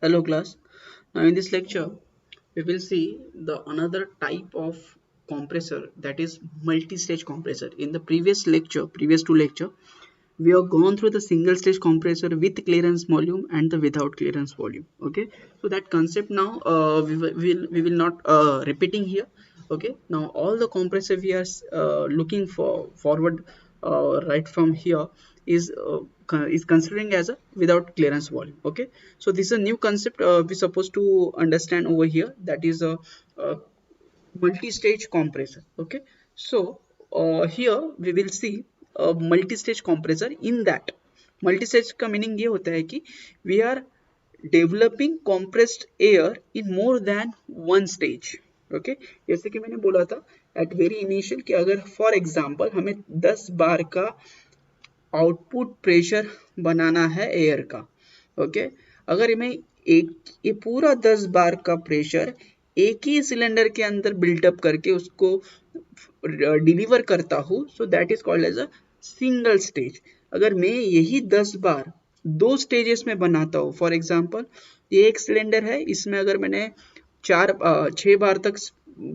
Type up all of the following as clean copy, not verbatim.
Hello class. Now in this lecture we will see the another type of compressor, that is multi-stage compressor. In the previous two lecture, we have gone through the single stage compressor with clearance volume and the without clearance volume. Okay, so that concept now we will not repeating here. Okay, now all the compressor we are looking for forward right from here is considering as a without clearance volume. Okay, so this is a new concept we supposed to understand over here, that is a multi-stage compressor. Okay, so here we will see a multi-stage compressor. In that multi-stage का meaning ये होता है कि we are developing compressed air in more than one stage. Okay जैसे कि मैंने बोला था एट वेरी इनिशियल कि अगर फॉर एग्जांपल हमें 10 बार का आउटपुट प्रेशर बनाना है एयर का. ओके अगर मैं एक ये पूरा 10 बार का प्रेशर एक ही सिलेंडर के अंदर बिल्टअप करके उसको डिलीवर करता हूँ, so that is called as a single stage. अगर मैं यही 10 बार दो स्टेजेस में बनाता हूँ, फॉर एग्जांपल ये एक सिलेंडर है, इसमें अगर मैंने 6 बार तक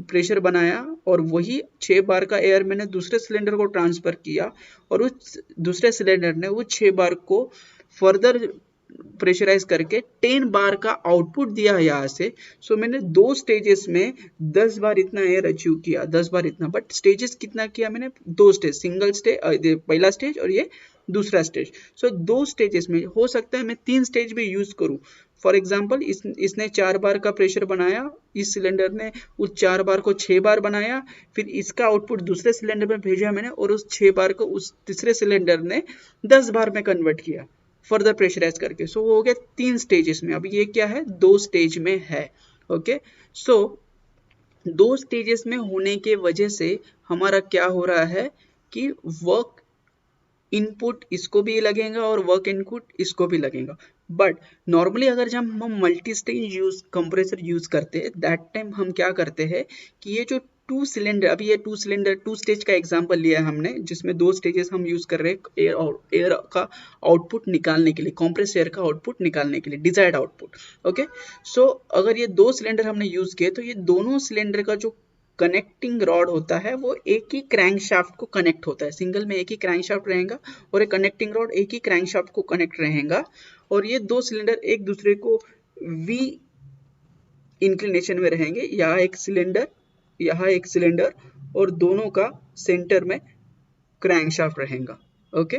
प्रेशर बनाया और वही 6 बार का एयर मैंने दूसरे सिलेंडर को ट्रांसफर किया और उस दूसरे सिलेंडर ने वो 6 बार को फर्दर प्रेशराइज करके 10 बार का आउटपुट दिया यहाँ से. सो मैंने दो स्टेजेस में 10 बार इतना एयर अचीव किया, 10 बार इतना, बट स्टेजेस कितना किया मैंने? दो स्टेज, सिंगल स्टेज पहला स्टेज और ये दूसरा स्टेज. सो दो स्टेजेस में हो सकता है मैं 3 स्टेज भी यूज करूं. फॉर एग्जाम्पल इसने 4 बार का प्रेशर बनाया, इस सिलेंडर ने उस 4 बार को 6 बार बनाया, फिर इसका आउटपुट दूसरे सिलेंडर में भेजा मैंने और उस 6 बार को उस तीसरे सिलेंडर ने 10 बार में कन्वर्ट किया फर्दर प्रेशराइज करके. सो वो हो गया 3 स्टेजेस में. अब ये क्या है? 2 स्टेज में है. ओके सो 2 स्टेजेस में होने के वजह से हमारा क्या हो रहा है कि वर्क इनपुट इसको भी लगेगा और वर्क इनपुट इसको भी लगेगा. बट नॉर्मली अगर जब हम मल्टी स्टेज कंप्रेसर यूज करते हैं, दैट टाइम हम क्या करते हैं कि ये जो टू सिलेंडर, अभी ये टू स्टेज का एग्जांपल लिया है हमने, जिसमें 2 स्टेजेस हम यूज कर रहे हैं एयर का आउटपुट निकालने के लिए, कॉम्प्रेस एयर का आउटपुट निकालने के लिए, डिजायर्ड आउटपुट. ओके सो अगर ये 2 सिलेंडर हमने यूज किए तो ये दोनों सिलेंडर का जो कनेक्टिंग रॉड होता है वो एक ही क्रैंकशाफ्ट को कनेक्ट होता है. सिंगल में एक ही क्रैंकशाफ्ट रहेगा और एक कनेक्टिंग रॉड एक ही क्रैंकशाफ्ट को कनेक्ट रहेगा, और ये 2 सिलेंडर एक दूसरे को वी इंक्लिनेशन में रहेंगे. यहाँ एक सिलेंडर और दोनों का सेंटर में क्रैंकशाफ्ट रहेगा. ओके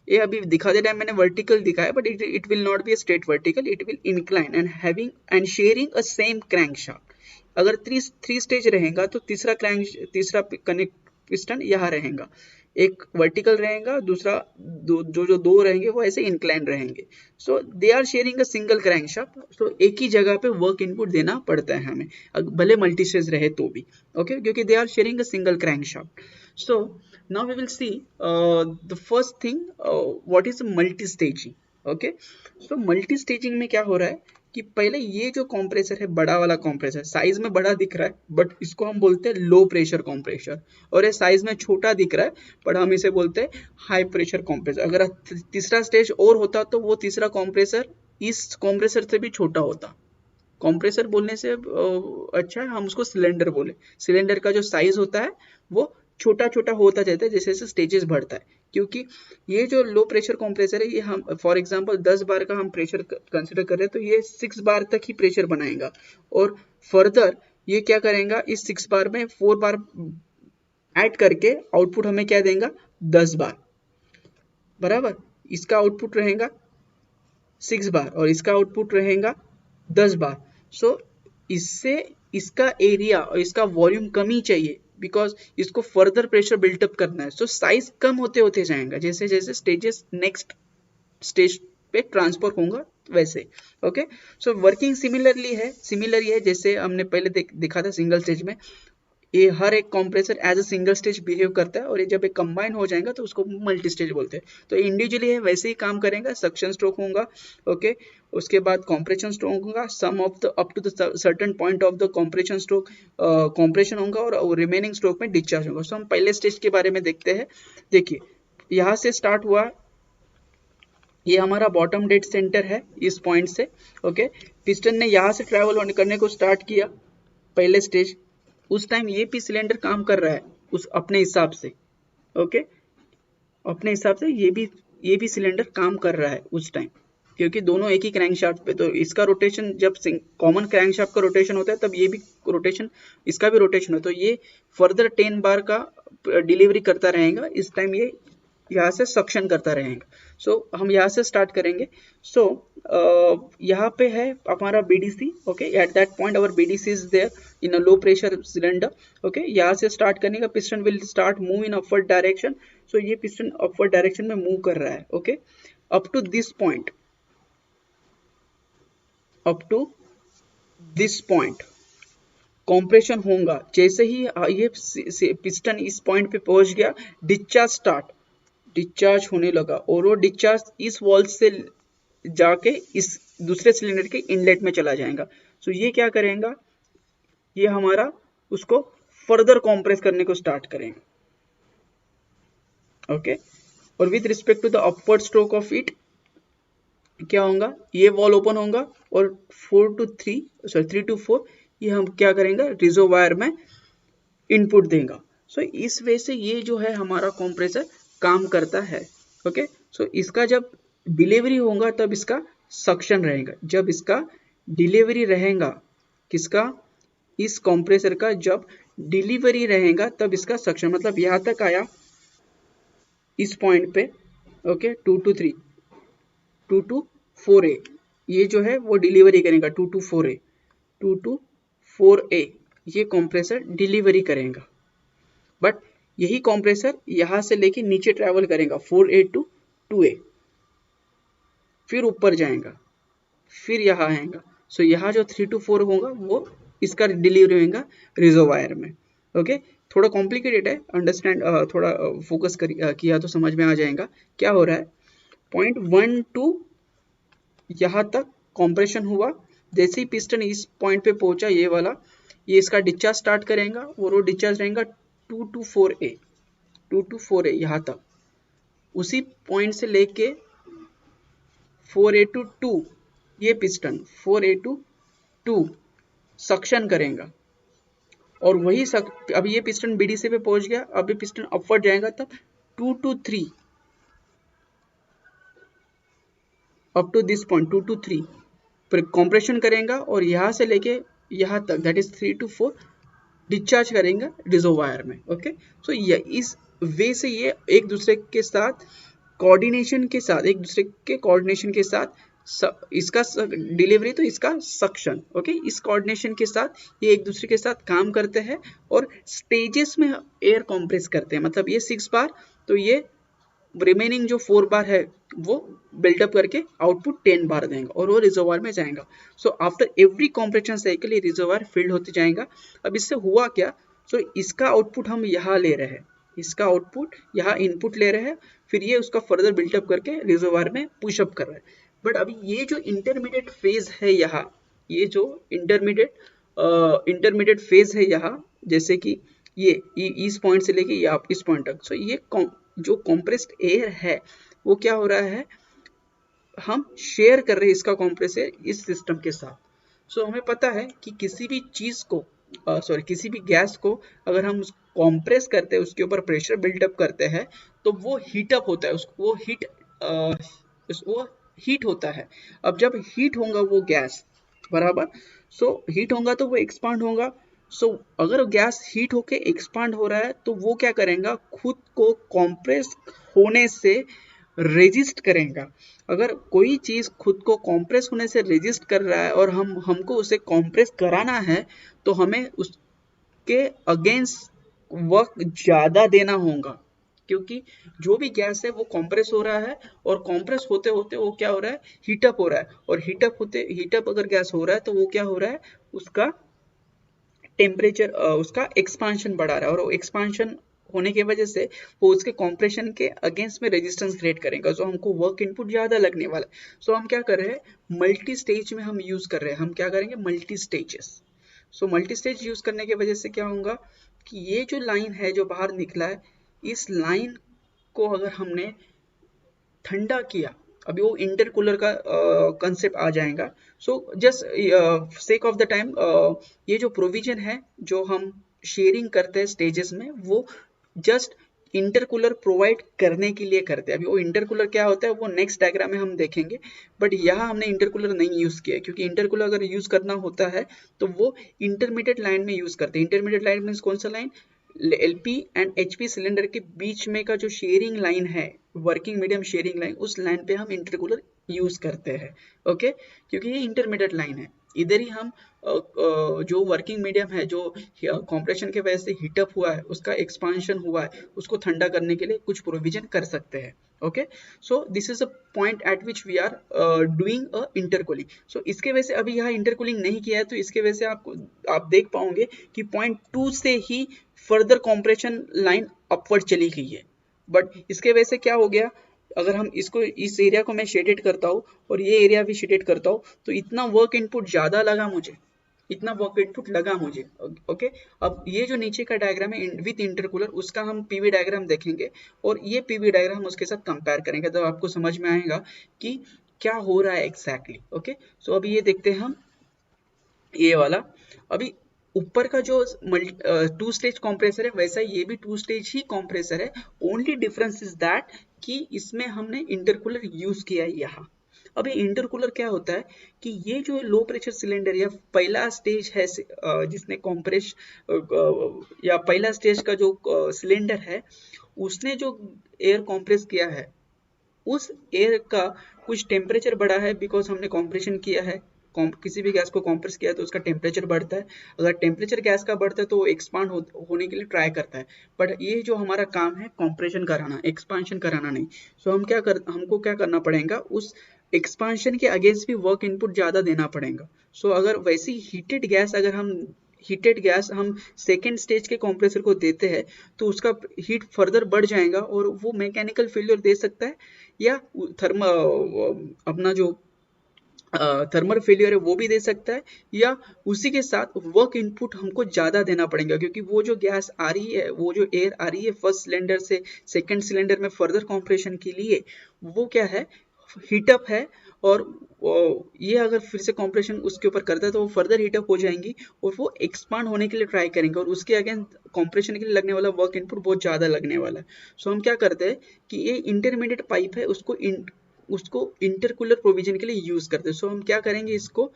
ये अभी दिखा दे रहा है, मैंने वर्टिकल दिखाया, but it will not be straight vertical, it will incline and having and sharing a same crankshaft. अगर 3 स्टेज रहेगा तो तीसरा कनेक्ट पिस्टन यहाँ रहेगा, एक वर्टिकल रहेगा, दूसरा जो दो रहेंगे वो ऐसे इंक्लाइन रहेंगे. So they are sharing a single crankshaft. So एक ही जगह पे वर्क इनपुट देना पड़ता है हमें, भले मल्टी स्टेज रहे तो भी. ओके क्योंकि they are sharing a single crankshaft. So now we will see the first thing, what is multi-staging. okay so multi-staging में क्या हो रहा है कि पहले ये जो कंप्रेसर है, बड़ा वाला कंप्रेसर, साइज में बड़ा दिख रहा है बट इसको हम बोलते हैं लो प्रेशर कंप्रेसर, और ये साइज में छोटा दिख रहा है बट हम इसे बोलते हैं हाई प्रेशर कंप्रेसर. अगर तीसरा स्टेज और होता तो वो तीसरा कंप्रेसर इस कंप्रेसर से भी छोटा होता. कंप्रेसर बोलने से अच्छा है हम उसको सिलेंडर बोले. सिलेंडर का जो साइज होता है वो छोटा छोटा होता जाता है जैसे जैसे स्टेजेस बढ़ता है, क्योंकि ये जो लो प्रेशर कंप्रेसर है, ये हम फॉर एग्जांपल 10 बार का हम प्रेशर कंसिडर कर रहे हैं तो ये 6 बार तक ही प्रेशर बनाएगा, और फर्दर ये क्या करेगा, इस 6 बार में 4 बार ऐड करके आउटपुट हमें क्या देगा? 10 बार बराबर. इसका आउटपुट रहेगा 6 बार और इसका आउटपुट रहेगा 10 बार. सो इससे इसका एरिया और इसका वॉल्यूम कम ही चाहिए, बिकॉज इसको फर्दर प्रेशर बिल्टअप करना है. सो साइज कम होते होते जाएगा जैसे जैसे स्टेजेस नेक्स्ट स्टेज पे ट्रांसफर होगा वैसे. ओके सो वर्किंग सिमिलर है जैसे हमने पहले देखा था सिंगल स्टेज में. ये हर एक compressor as a single stage behave करता है, और ये जब एक कंबाइन हो जाएगा तो उसको मल्टी स्टेज बोलते हैं. तो इंडिविजुअली है वैसे ही काम करेगा. सक्शन स्ट्रोक होगा, ओके उसके बाद कंप्रेशन स्ट्रोक होगा, some of the up to the certain point of the compression stroke compression होगा और रिमेनिंग स्ट्रोक में डिस्चार्ज होगा. सो हम पहले स्टेज के बारे में देखते हैं. देखिए यहाँ से स्टार्ट हुआ ये हमारा बॉटम डेड सेंटर है इस पॉइंट से। ओके, पिस्टन ने यहाँ से ट्रैवल करने को स्टार्ट किया पहले स्टेज, उस टाइम ये पी सिलेंडर काम कर रहा है उस अपने हिसाब से। ओके, अपने हिसाब से ये भी सिलेंडर काम कर रहा है उस टाइम, क्योंकि दोनों एक ही क्रैंकशाफ्ट पे, तो इसका रोटेशन जब कॉमन क्रैंकशाफ्ट का रोटेशन होता है तब ये भी रोटेशन, इसका भी रोटेशन हो, तो ये फर्दर 10 बार का डिलीवरी करता रहेगा। इस टाइम ये यहाँ से सक्शन करता रहेगा। सो हम यहाँ से स्टार्ट करेंगे। सो यहाँ पे है हमारा BDC. Okay, at that point our BDC is there in a low pressure cylinder. Okay, यहाँ से स्टार्ट करने का piston will start move in upward direction. So ये पिस्टन अपवर्ड डायरेक्शन में मूव कर रहा है। Okay, up to this point, up to this point compression होगा। जैसे ही ये पिस्टन इस पॉइंट पे पहुंच गया, डिस्चार्ज होने लगा, और वो डिस्चार्ज इस वॉल्व से जाके इस दूसरे सिलेंडर के इनलेट में चला जाएगा। सो ये क्या करेगा, ये हमारा उसको फर्दर कॉम्प्रेस करने को स्टार्ट करेंगे। ओके, और with respect to the upward stroke of it क्या होगा, ये वॉल ओपन होगा और 3 to 4 ये हम क्या करेंगे, रिजर्वायर में इनपुट देगा। सो इस वे से ये जो है हमारा कंप्रेसर काम करता है। ओके, सो इसका जब डिलीवरी होगा तब इसका सक्शन रहेगा। जब इसका डिलीवरी रहेगा, किसका, इस कंप्रेसर का जब डिलीवरी रहेगा तब इसका सक्शन, मतलब यहां तक आया इस पॉइंट पे। ओके, 2 to 4A ये जो है वो डिलीवरी करेगा। 2 to 4A ये कंप्रेसर डिलीवरी करेगा। बट यही कंप्रेसर यहां से लेके नीचे ट्रैवल करेगा 4A to 2A, फिर ऊपर जाएगा, फिर यहाँ आएगा। सो यहाँ जो 3 to 4 होगा वो इसका डिलीवरी होगा रिजर्वायर में। ओके, थोड़ा कॉम्प्लिकेटेड है, अंडरस्टैंड, थोड़ा फोकस किया तो समझ में आ जाएगा क्या हो रहा है। पॉइंट 1 to यहाँ तक कॉम्प्रेशन हुआ। जैसे ही पिस्टन इस पॉइंट पे पहुंचा, ये वाला, ये इसका डिस्चार्ज स्टार्ट करेगा और वो डिस्चार्ज रहेगा 2 to 4A यहाँ तक। उसी पॉइंट से लेके 4A to 2 ये पिस्टन 4A to 2 सक्शन करेगा, और वही अब ये पिस्टन बीडीसी पे पहुंच गया, अब ये पिस्टन अपवर्ड जाएगा तब 2 to 3 up to this point 2 to 3 फिर कॉम्प्रेशन करेगा, और यहाँ से लेके यहाँ तक दैट इज 3 to 4 डिस्चार्ज करेंगे रिजर्वायर में। ओके, सो ये इस वे से ये एक दूसरे के साथ कोऑर्डिनेशन के साथ, एक दूसरे के कोऑर्डिनेशन के साथ, इसका डिलीवरी तो इसका सक्शन। ओके, इस कोऑर्डिनेशन के साथ ये एक दूसरे के साथ काम करते हैं और स्टेजेस में एयर कंप्रेस करते हैं। मतलब ये 6 बार, तो ये रिमेनिंग जो 4 बार है वो बिल्डअप करके आउटपुट 10 बार देंगे और वो रिजर्वायर में जाएगा। So after every compression cycle ये रिजर्वायर फिल्ड होते जाएगा। अब इससे हुआ क्या, सो इसका आउटपुट हम यहाँ ले रहे हैं, इसका आउटपुट यहाँ इनपुट ले रहे हैं, फिर ये उसका फर्दर बिल्डअप करके रिजर्वायर में पुशअप कर रहा है। बट अभी ये जो इंटरमीडिएट फेज है यहाँ, ये जो इंटरमीडिएट फेज है यहाँ, जैसे कि ये इस पॉइंट से लेके ये इस पॉइंट तक, सो ये जो कंप्रेस्ड एयर है वो क्या हो रहा है, हम शेयर कर रहे हैं इसका कंप्रेसर इस सिस्टम के साथ। सो हमें पता है कि किसी भी चीज को किसी भी गैस को अगर हम कंप्रेस करते हैं, उसके ऊपर प्रेशर बिल्डअप करते हैं, तो वो हीटअप होता है, उसको वो हीट होता है। अब जब हीट होगा वो गैस बराबर, सो हीट होगा तो वो एक्सपांड होगा। सो अगर गैस हीट होके एक्सपांड हो रहा है तो वो क्या करेगा, खुद को कंप्रेस होने से रेजिस्ट करेगा। अगर कोई चीज खुद को कंप्रेस होने से रेजिस्ट कर रहा है और हमको उसे कंप्रेस कराना है, तो हमें उसके अगेंस्ट वर्क ज्यादा देना होगा, क्योंकि जो भी गैस है वो कंप्रेस हो रहा है, और कंप्रेस होते होते वो क्या हो रहा है, हीटअप हो रहा है, और हीटअप अगर गैस हो रहा है तो वो क्या हो रहा है, उसका टेम्परेचर, उसका एक्सपांशन बढ़ा रहा है, और वो एक्सपांशन होने की वजह से वो उसके कंप्रेशन के अगेंस्ट में रेजिस्टेंस क्रिएट करेगा। सो हमको वर्क इनपुट ज्यादा लगने वाला है। सो हम क्या कर रहे हैं, मल्टी स्टेज में हम यूज कर रहे हैं। हम क्या करेंगे, multi stages. So multi stage use करने की वजह से क्या होगा कि ये जो लाइन है जो बाहर निकला है, इस लाइन को अगर हमने ठंडा किया, अभी वो इंटरकूलर का कंसेप्ट आ जाएगा। So just sake of the time ये जो प्रोविजन है जो हम शेयरिंग करते हैं स्टेजेस में, वो जस्ट इंटरकूलर प्रोवाइड करने के लिए करते हैं। अभी वो इंटरकूलर क्या होता है वो नेक्स्ट डायग्राम में हम देखेंगे, बट यहाँ हमने इंटरकूलर नहीं यूज किया है, क्योंकि इंटरकूलर अगर यूज करना होता है तो वो इंटरमीडिएट लाइन में यूज करते हैं। इंटरमीडिएट लाइन मीन्स कौन सा line? LP and HP cylinder के बीच में का जो शेयरिंग लाइन है, वर्किंग मीडियम शेयरिंग लाइन, उस लाइन पे हम इंटरकूलर यूज करते हैं। ओके, क्योंकि ये इंटरमीडिएट लाइन है, इधर ही हम जो वर्किंग मीडियम है जो कंप्रेशन के वजह से हीटअप हुआ है, उसका एक्सपांशन हुआ है, उसको ठंडा करने के लिए कुछ प्रोविजन कर सकते हैं। Okay, so this is a point at which we are doing a intercooling. So इसके वजह से अभी यहाँ इंटरकूलिंग नहीं किया है, तो इसके वजह से आप देख पाओगे कि पॉइंट 2 से ही फर्दर कंप्रेशन लाइन अपवर्ड चली गई है। बट इसके वजह से क्या हो गया, अगर हम इसको, इस एरिया को मैं शेडेड करता हूँ और ये एरिया भी शेडेड करता हूँ, तो इतना वर्क इनपुट ज्यादा लगा मुझे, इतना वर्क इनपुट लगा मुझे। ओके, अब ये जो नीचे का डायग्राम है विथ इंटरकूलर, उसका हम पीवी डायग्राम देखेंगे और ये पीवी डायग्राम उसके साथ कंपेयर करेंगे, तो आपको समझ में आएगा कि क्या हो रहा है एग्जैक्टली। ओके, सो अभी ये देखते हैं हम ये वाला। अभी ऊपर का जो 2 स्टेज कॉम्प्रेसर है, वैसा ये भी 2 स्टेज ही कॉम्प्रेसर है। ओनली डिफरेंस इज दैट कि इसमें हमने इंटरकूलर यूज किया है यहाँ। अभी इंटरकूलर क्या होता है कि ये जो लो प्रेशर सिलेंडर या पहला स्टेज है जिसने कॉम्प्रेस या पहला स्टेज का जो सिलेंडर है, उसने जो एयर कॉम्प्रेस किया है, उस एयर का कुछ टेम्परेचर बढ़ा है, बिकॉज हमने कॉम्प्रेशन किया है। किसी भी गैस को कॉम्प्रेस किया है तो उसका टेम्परेचर बढ़ता है। अगर टेम्परेचर गैस का बढ़ता है तो वो एक्सपांड होने के लिए ट्राई करता है। बट ये जो हमारा काम है कॉम्प्रेशन कराना, एक्सपांशन कराना नहीं। सो हमको क्या करना पड़ेगा, उस एक्सपांशन के अगेंस्ट भी वर्क इनपुट ज्यादा देना पड़ेगा। सो अगर वैसी हीटेड गैस हम सेकेंड स्टेज के कंप्रेसर को देते हैं तो उसका हीट फर्दर बढ़ जाएगा और वो मैकेनिकल फेलियर दे सकता है, या अपना जो थर्मल फेलियर है वो भी दे सकता है, या उसी के साथ वर्क इनपुट हमको ज्यादा देना पड़ेगा, क्योंकि वो जो गैस आ रही है, वो जो एयर आ रही है फर्स्ट सिलेंडर से सेकेंड सिलेंडर में फर्दर कॉम्प्रेशन के लिए, वो क्या है, हीटअप है। और ये अगर फिर से कॉम्प्रेशन उसके ऊपर करता है तो वो फर्दर हीटअप हो जाएंगी और वो एक्सपांड होने के लिए ट्राई करेंगे, और उसके अगेन कॉम्प्रेशन के लिए लगने वाला वर्क इनपुट बहुत ज्यादा लगने वाला है। सो हम क्या करते हैं कि ये इंटरमीडिएट पाइप है, उसको इंटरकूलर प्रोविजन के लिए यूज करते हैं। सो हम क्या करेंगे, इसको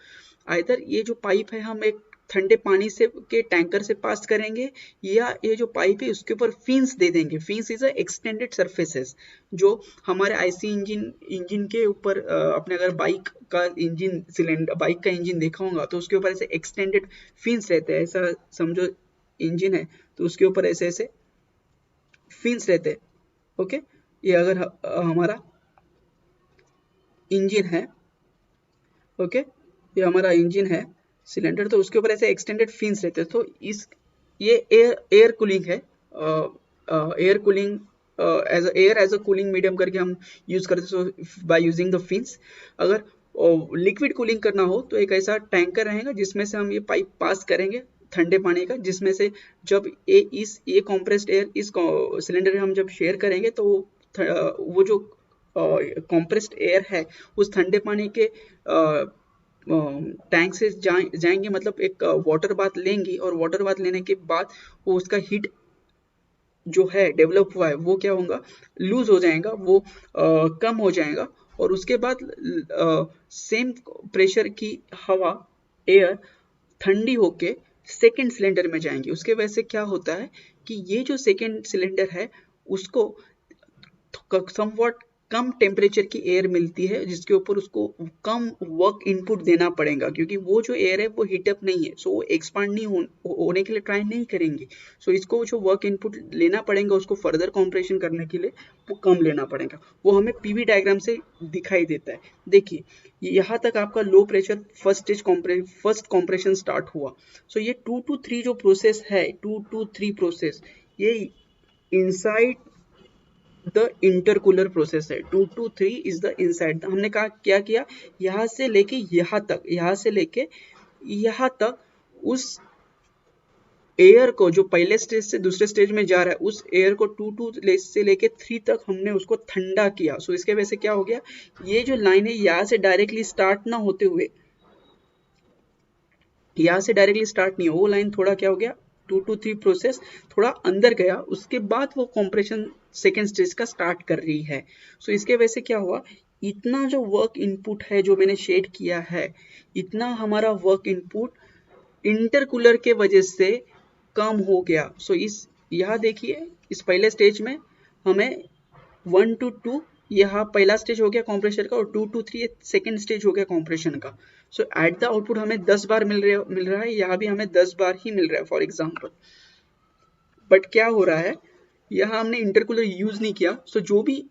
आइदर ये जो पाइप है हम एक ठंडे पानी से के टैंकर से पास करेंगे, या ये जो पाइप है उसके ऊपर फिन्स दे देंगे। Fins is a extended surfaces जो हमारे आईसी इंजन के ऊपर, अपने अगर बाइक का इंजन देखा होगा तो उसके ऊपर ऐसे एक्सटेंडेड फिन्स रहते हैं। ऐसा समझो इंजन है तो उसके ऊपर ऐसे ऐसे फिन्स रहते हैं। ओके, ये अगर हमारा इंजन है, ओके, ये हमारा इंजन है सिलेंडर, तो उसके ऊपर ऐसे एक्सटेंडेड फिन्स रहते हैं। तो ये एयर कूलिंग है, air cooling as a cooling medium करके हम यूज करते हैं। So by using the fins, अगर लिक्विड कूलिंग करना हो तो एक ऐसा टैंकर रहेगा जिसमें से हम ये पाइप पास करेंगे ठंडे पानी का, जिसमें से जब ये कॉम्प्रेस्ड एयर इस सिलेंडर हम जब शेयर करेंगे तो वो जो कॉम्प्रेस्ड एयर है उस ठंडे पानी के टैंक से जाएंगे, मतलब एक वाटर बाथ लेंगी, और वाटर बाथ लेने के बाद वो उसका हीट जो है डेवलप हुआ है वो क्या होगा, लूज हो जाएगा, वो कम हो जाएगा, और उसके बाद सेम प्रेशर की हवा, एयर ठंडी होके सेकेंड सिलेंडर में जाएंगी। उसके वजह से क्या होता है कि ये जो सेकेंड सिलेंडर है उसको समवॉट कम टेम्परेचर की एयर मिलती है, जिसके ऊपर उसको कम वर्क इनपुट देना पड़ेगा, क्योंकि वो जो एयर है वो हीटअप नहीं है, सो वो एक्सपांड नहीं होने के लिए ट्राई नहीं करेंगे। सो इसको जो वर्क इनपुट लेना पड़ेगा उसको फर्दर कॉम्प्रेशन करने के लिए वो कम लेना पड़ेगा। वो हमें पीवी डायग्राम से दिखाई देता है। देखिए यहाँ तक आपका low pressure first compression start हुआ। सो ये 2 to 3 जो प्रोसेस है, 2 to 3 प्रोसेस, ये इनसाइड द इंटरकूलर प्रोसेस है। 2 to 3 इज द इनसाइड। हमने कहा क्या किया, यहाँ से लेके यहाँ तक, यहाँ से लेके यहाँ तक उस एयर को जो पहले स्टेज से दूसरे स्टेज में जा रहा है उस एयर को 2 से लेके 3 तक हमने उसको ठंडा किया। सो इसके वजह से क्या हो गया, ये जो लाइन है यहाँ से डायरेक्टली स्टार्ट ना होते हुए, यहाँ से डायरेक्टली स्टार्ट नहीं हो, वो लाइन थोड़ा क्या हो गया 2 to 3 प्रोसेस थोड़ा अंदर गया, उसके बाद वो कॉम्प्रेशन सेकेंड स्टेज का स्टार्ट कर रही है। सो इसके वजह से क्या हुआ, इतना जो वर्क इनपुट है जो मैंने शेड किया है, इतना हमारा वर्क इनपुट इंटरकूलर के वजह से कम हो गया। सो इस यहाँ देखिए इस पहले स्टेज में हमें 1 to 2 यहाँ पहला स्टेज हो गया कॉम्प्रेशन का, और 2 to 3 सेकेंड स्टेज हो गया कॉम्प्रेशन का। सो एट द आउटपुट हमें 10 बार मिल रहा है, यहाँ भी हमें 10 बार ही मिल रहा है फॉर एग्जाम्पल। बट क्या हो रहा है, यहाँ हमने इंटरकूलर यूज नहीं किया। सो जो भी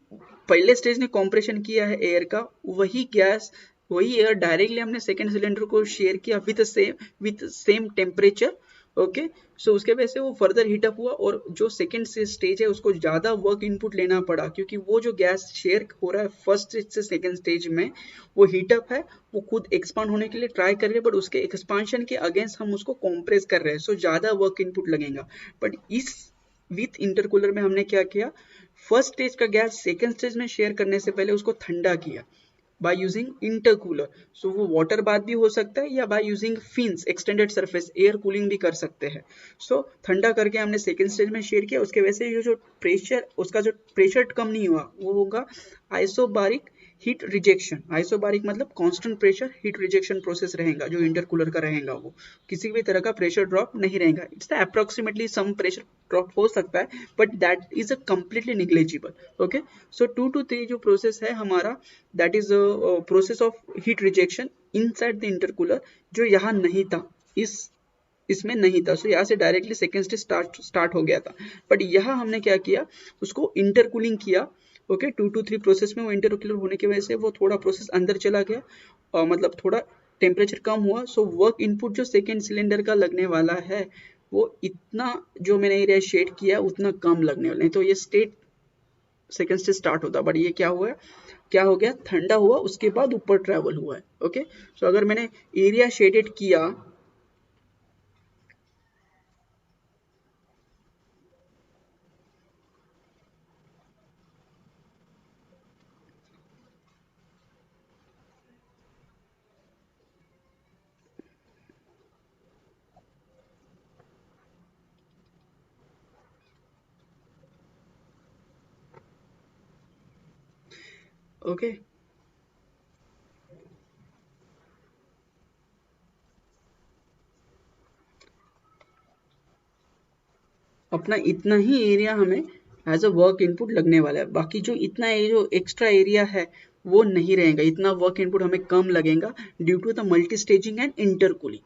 पहले स्टेज ने कॉम्प्रेशन किया है एयर का, वही गैस वही एयर डायरेक्टली हमने सेकेंड सिलेंडर को शेयर किया विथ सेम टेम्परेचर। ओके, सो उसके वजह से वो फर्दर हीटअप हुआ, और जो सेकेंड स्टेज है उसको ज्यादा वर्क इनपुट लेना पड़ा, क्योंकि वो जो गैस शेयर हो रहा है फर्स्ट स्टेज से सेकेंड स्टेज में, वो हीटअप है, वो खुद एक्सपांड होने के लिए ट्राई कर रहे हैं, बट उसके एक्सपांशन के अगेंस्ट हम उसको कॉम्प्रेस कर रहे हैं। सो ज्यादा वर्क इनपुट लगेगा। बट इस विथ इंटरकूलर में हमने क्या किया, फर्स्ट स्टेज का गैस सेकेंड स्टेज में शेयर करने से पहले उसको ठंडा किया बाय यूजिंग इंटरकूलर। सो वो वाटर बाथ भी हो सकता है, या by using fins extended surface air cooling भी कर सकते हैं। सो ठंडा करके हमने सेकेंड स्टेज में शेयर किया, उसके वजह से जो प्रेशर उसका जो प्रेशर कम नहीं हुआ, वो होगा आइसोबारिक हीट रिजेक्शन। आइसोबारिक मतलब constant pressure heat rejection process रहेगा जो इंटरकूलर का रहेगा, वो किसी भी तरह का प्रेशर ड्रॉप नहीं रहेगा। It's approximately some pressure drop हो सकता है, but that is a completely negligible. Okay, so 2 to 3 जो प्रोसेस है हमारा, that is process of heat rejection inside the intercooler, जो यहाँ नहीं था, इसमें नहीं था। सो यहाँ से डायरेक्टली सेकेंड स्टेज स्टार्ट हो गया था, बट यहाँ हमने क्या किया, उसको इंटरकूलिंग किया। ओके, 2 to 3 प्रोसेस में वो इंटरकूलर होने की वजह से वो थोड़ा प्रोसेस अंदर चला गया, और मतलब थोड़ा टेम्परेचर कम हुआ। सो वर्क इनपुट जो सेकेंड सिलेंडर का लगने वाला है, वो इतना जो मैंने एरिया शेड किया उतना कम लगने वाला, नहीं तो ये स्टेट सेकेंड स्टेज स्टार्ट होता, बट ये क्या हो गया, ठंडा हुआ, उसके बाद ऊपर ट्रेवल हुआ है। ओके, सो अगर मैंने एरिया शेडेड किया, ओके अपना इतना ही एरिया हमें एज अ वर्क इनपुट लगने वाला है, बाकी जो इतना जो एक्स्ट्रा एरिया है वो नहीं रहेगा, इतना वर्क इनपुट हमें कम लगेगा due to the multi staging and intercooling.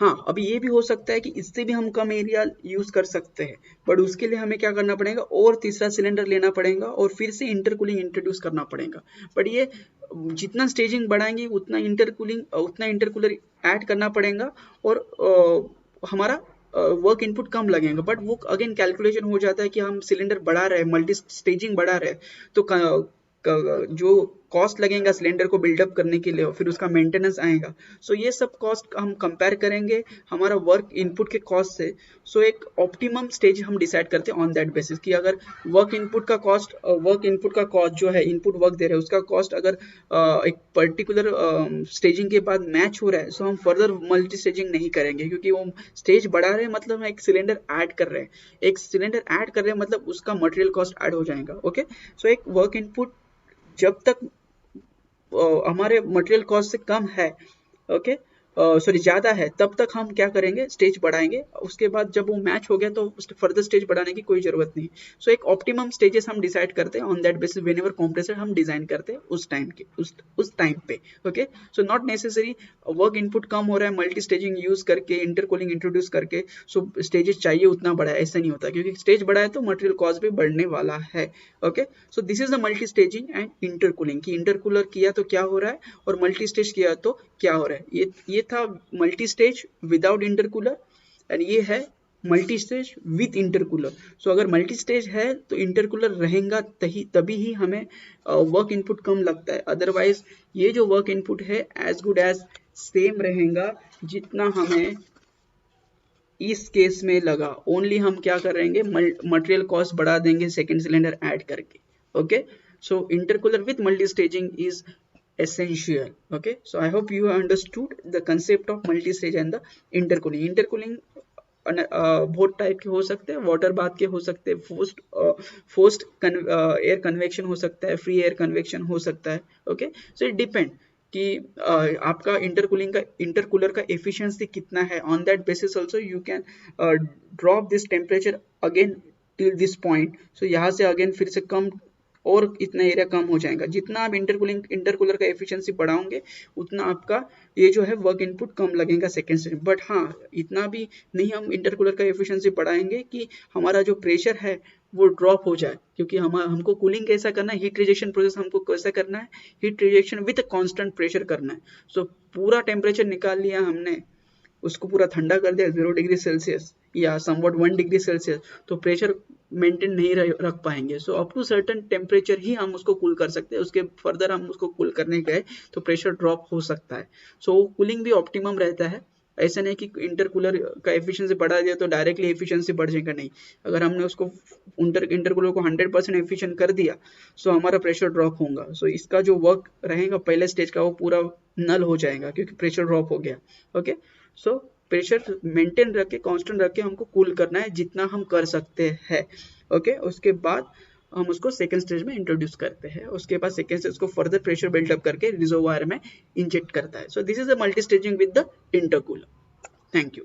हाँ, अभी ये भी हो सकता है कि इससे भी हम कम एरिया यूज कर सकते हैं, बट उसके लिए हमें क्या करना पड़ेगा, और तीसरा सिलेंडर लेना पड़ेगा और फिर से इंटरकूलिंग इंट्रोड्यूस करना पड़ेगा। बट ये जितना स्टेजिंग बढ़ाएंगे उतना इंटरकूलर ऐड करना पड़ेगा, और हमारा वर्क इनपुट कम लगेगा। बट वो अगेन कैलकुलेशन हो जाता है कि हम सिलेंडर बढ़ा रहे हैं, मल्टी स्टेजिंग बढ़ा रहे हैं, तो जो कॉस्ट लगेगा सिलेंडर को बिल्डअप करने के लिए, और फिर उसका मेंटेनेंस आएगा। सो ये सब कॉस्ट हम कंपेयर करेंगे हमारा वर्क इनपुट के कॉस्ट से। सो एक ऑप्टिमम स्टेज हम डिसाइड करते हैं ऑन दैट बेसिस, कि अगर वर्क इनपुट का कॉस्ट जो है, इनपुट वर्क दे रहे हैं उसका कॉस्ट अगर एक पर्टिकुलर स्टेजिंग के बाद मैच हो रहा है, सो हम फर्दर मल्टी स्टेजिंग नहीं करेंगे, क्योंकि वो स्टेज बढ़ा रहे हैं मतलब एक सिलेंडर ऐड कर रहे हैं, मतलब उसका मटेरियल कॉस्ट ऐड हो जाएगा। ओके, सो एक वर्क इनपुट जब तक हमारे मटेरियल कॉस्ट से कम है, ओके सॉरी ज़्यादा है, तब तक हम क्या करेंगे, स्टेज बढ़ाएंगे। उसके बाद जब वो मैच हो गया तो फर्दर स्टेज बढ़ाने की कोई ज़रूरत नहीं। सो एक ऑप्टिमम स्टेजेस हम डिसाइड करते हैं on that basis whenever compressor हम डिज़ाइन करते हैं उस टाइम पे। Okay, so not necessary work input कम हो रहा है मल्टी स्टेजिंग यूज करके, इंटरकूलिंग इंट्रोड्यूस करके, सो स्टेजेस चाहिए उतना बड़ा है, ऐसा नहीं होता, क्योंकि स्टेज बड़ा है तो मटेरियल कॉस्ट भी बढ़ने वाला है। Okay, so this is the multi staging and intercooling, कि इंटरकूलर किया तो क्या हो रहा है और मल्टी स्टेज किया तो क्या हो रहा है। ये था multi stage without intercooler, and ये है मल्टी स्टेज विथ इंटरकूलर। सो अगर मल्टी स्टेज है तो इंटरकूलर रहेगा, तभी ही हमें वर्क इनपुट कम लगता है, अदरवाइज ये जो वर्क इनपुट है एज गुड एज सेम रहेगा जितना हमें इस केस में लगा, ओनली हम क्या करेंगे, मटेरियल कॉस्ट बढ़ा देंगे सेकेंड सिलेंडर ऐड करके. Okay, so intercooler with multi-staging is essential. Okay, so I hope you understood the concept of multi-stage and the intercooling. बहुत टाइप के हो सकते हैं, वाटर बाथ के हो सकते हैं, फोर्स्ड एयर कन्वेक्शन हो सकता है, फ्री एयर कन्वेक्शन हो सकता है. ओके, सो इट डिपेंड कि आपका इंटरकूलर का एफिशिएंसी कितना है. On that basis also you can drop this temperature again till this point. So यहाँ से अगेन फिर से कम और इतना एरिया कम हो जाएगा. जितना आप इंटरकूलर का एफिशिएंसी बढ़ाओगे उतना आपका ये जो है वर्क इनपुट कम लगेगा सेकेंड स्टेज. बट हाँ, इतना भी नहीं हम इंटरकूलर का एफिशिएंसी बढ़ाएंगे कि हमारा जो प्रेशर है वो ड्रॉप हो जाए, क्योंकि हमको कूलिंग कैसा करना है, हीट रिजेक्शन प्रोसेस हमको कैसा करना है, heat rejection with constant pressure करना है. सो पूरा टेम्परेचर निकाल लिया हमने, उसको पूरा ठंडा कर दिया 0 डिग्री सेल्सियस या समवट 1 डिग्री सेल्सियस, तो प्रेशर मेंटेन नहीं रख पाएंगे. So up to certain temperature ही हम उसको कूल कर सकते हैं. उसके फर्दर हम उसको कूल करने गए तो प्रेशर ड्रॉप हो सकता है. सो कूलिंग भी ऑप्टिमम रहता है. ऐसा नहीं कि इंटरकूलर का एफिशिएंसी बढ़ा दिया तो डायरेक्टली एफिशिएंसी बढ़ जाएगा, नहीं. अगर हमने उसको इंटरकूलर को 100% एफिशिएंट कर दिया सो हमारा प्रेशर ड्रॉप होगा. सो इसका जो वर्क रहेगा पहले स्टेज का वो पूरा नल हो जाएगा क्योंकि प्रेशर ड्रॉप हो गया. ओके, सो प्रेशर मेंटेन रख के, कांस्टेंट रख के हमको कूल करना है जितना हम कर सकते हैं. ओके, उसके बाद हम उसको सेकेंड स्टेज में इंट्रोड्यूस करते हैं. उसके बाद सेकेंड स्टेज को फर्दर प्रेशर बिल्डअप करके रिजर्वायर में इंजेक्ट करता है. सो this is a multi staging with the intercooler. Thank you.